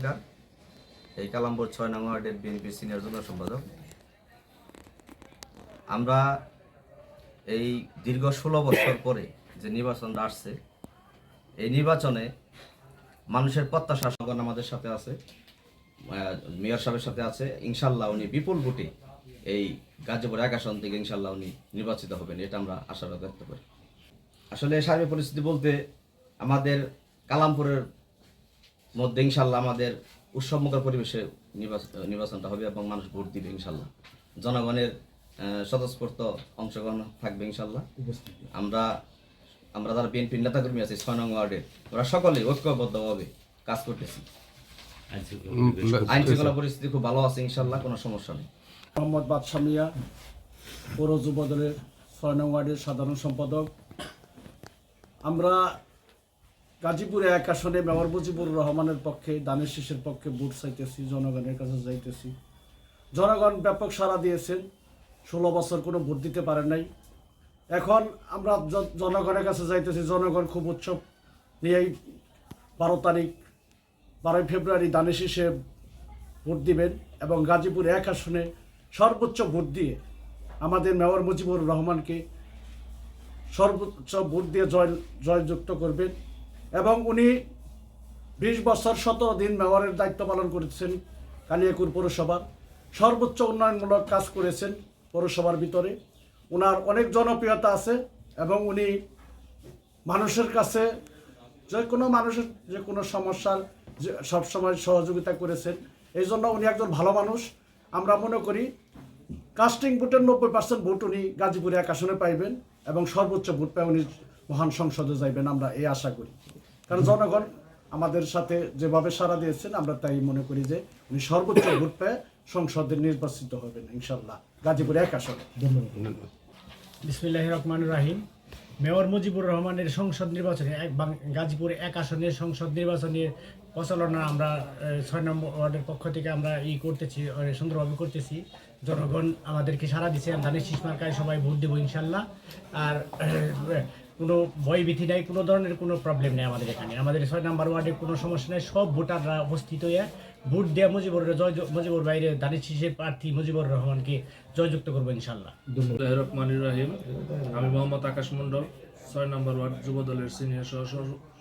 সরকার, এই কালামপুর ৬ নং ওয়ার্ডের বিএনপি সিনিয়র যুগ্ম সম্পাদক। আমরা এই দীর্ঘ ১৬ বছর পরে যে নির্বাচনটা আসছে, এই নির্বাচনে মানুষের প্রত্যাশা সংগঠন আমাদের সাথে আছে, মেয়র সাহেবের সাথে আছে। ইনশাল্লাহ উনি বিপুল ভোটে এই গাজীপুর ১ আসন থেকে ইনশাল্লাহ উনি নির্বাচিত হবেন, এটা আমরা আশা ব্যক্ত করি। আসলে সার্বিক পরিস্থিতি বলতে আমাদের কালামপুরের মধ্যে ইনশাল্লাহ আমাদের উৎসবমুখর পরিবেশে নির্বাচনটা হবে এবং মানুষ ভোট দিবে ইনশাল্লাহ। জনগণের স্বতঃস্ফূর্ত অংশগ্রহণ থাকবে ইনশাল্লাহ। আমরা যারা বিএনপির নেতাকর্মী আছি ৬ নং ওয়ার্ডে, ওরা সকলেই ঐক্যবদ্ধভাবে কাজ করতেছি। আইন শৃঙ্খলা পরিস্থিতি খুব ভালো আছে ইনশাল্লাহ, কোনো সমস্যা নেই। মোহাম্মদ বাদশা মিয়া, পৌর যুব দলের ৬ নং ওয়ার্ডের সাধারণ সম্পাদক। আমরা গাজীপুরে ১ আসনে মেয়র মুজিবুর রহমানের পক্ষে, দানের শীষের পক্ষে ভোট চাইতেছি, জনগণের কাছে যাইতেছি। জনগণ ব্যাপক সাড়া দিয়েছেন, ১৬ বছর কোনো ভোট দিতে পারেন নাই। এখন আমরা জনগণের কাছে যাইতেছি, জনগণ খুব উৎসব নিয়েই ১২ ফেব্রুয়ারি দানের শীষে ভোট দিবেন এবং গাজীপুর ১ আসনে সর্বোচ্চ ভোট দিয়ে আমাদের মেয়র মুজিবুর রহমানকে সর্বোচ্চ ভোট দিয়ে জয়যুক্ত করবেন। এবং উনি ২০ বছর ১৭ দিন মেয়রের দায়িত্ব পালন করেছেন। কালিয়াকৈর পৌরসভার সর্বোচ্চ উন্নয়নমূলক কাজ করেছেন পৌরসভার ভিতরে। ওনার অনেক জনপ্রিয়তা আছে এবং উনি মানুষের কাছে মানুষের যে কোনো সমস্যার সবসময় সহযোগিতা করেছেন। এই জন্য উনি একজন ভালো মানুষ। আমরা মনে করি কাস্টিং ভোটের ৯০% ভোট উনি গাজীপুরে ১ আসনে পাইবেন এবং সর্বোচ্চ ভোট পেয়ে উনি মহান সংসদে যাইবেন, আমরা এই আশা করি। কারণ জনগণ আমাদের সাথে যেভাবে সাড়া দিয়েছেন, আমরা তাই মনে করি যে উনি সর্বোচ্চ ভোট পেয়ে সংসদে নির্বাচিত হবেন ইনশাল্লাহ গাজীপুরে ১ আসনে। ধন্যবাদ। বিসমিল্লাহির রহমানির রহিম। মেয়র মুজিবুর রহমানের সংসদ নির্বাচনে গাজীপুর ১ আসনের সংসদ নির্বাচনের প্রচারণা আমরা ৬ নম্বর ওয়ার্ডের পক্ষ থেকে আমরা করতেছি, সুন্দরভাবে করতেছি। জনগণ আমাদেরকে সাড়া দিচ্ছে, ধানের শীষ মার্কায় সবাই ভোট দেবো ইনশাল্লাহ। আর কোনো ভয়ভীতি নেই, কোনো ধরনের কোনো প্রবলেম নেই আমাদের এখানে। আমাদের ৬ নম্বর ওয়ার্ডে কোনো সমস্যা নেই, সব ভোটাররা উপস্থিত হয়ে ভোট দেওয়া মুজিবুর বাইরে ধানের শীষের প্রার্থী মুজিবুর রহমানকে জয়যুক্ত করবো ইনশাল্লাহ। রহমানির রহিম। আমি মোহাম্মদ আকাশ মণ্ডল, ৬ নম্বর ওয়ার্ড যুব দলের সিনিয়র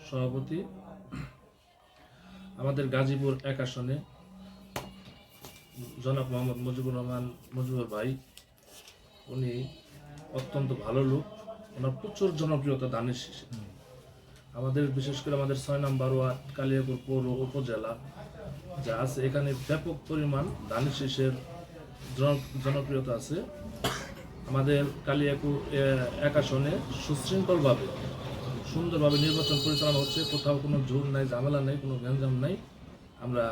সভাপতি। আমাদের গাজীপুর ১ আসনে জনাব মোহাম্মদ মুজিবুর রহমান মুজিবুর ভাই, উনি অত্যন্ত ভালো লোক, ওনার প্রচুর জনপ্রিয়তা ধানের শীষে। আমাদের বিশেষ করে আমাদের ৬ নম্বর ওয়ার্ড কালিয়াকৈর পৌর উপজেলা যা আছে, এখানে ব্যাপক পরিমাণ ধানের শীষের জনপ্রিয়তা আছে। আমাদের কালিয়াকৈর ১ আসনে সুশৃঙ্খলভাবে সুন্দরভাবে নির্বাচন পরিচালনা হচ্ছে, কোথাও কোনো ঝুল নাই, ঝামেলা নেই, কোনো গ্যাঞ্জাম নাই। আমরা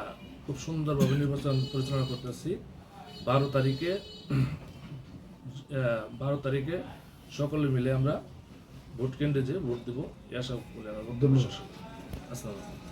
খুব সুন্দরভাবে নির্বাচন পরিচালনা করতেছি। ১২ তারিখে সকলে মিলে আমরা ভোট কেন্দ্রে যেয়ে ভোট দেবো, এই আশা বলে আমার বক্তব্য শেষ। আসসালামু আলাইকুম।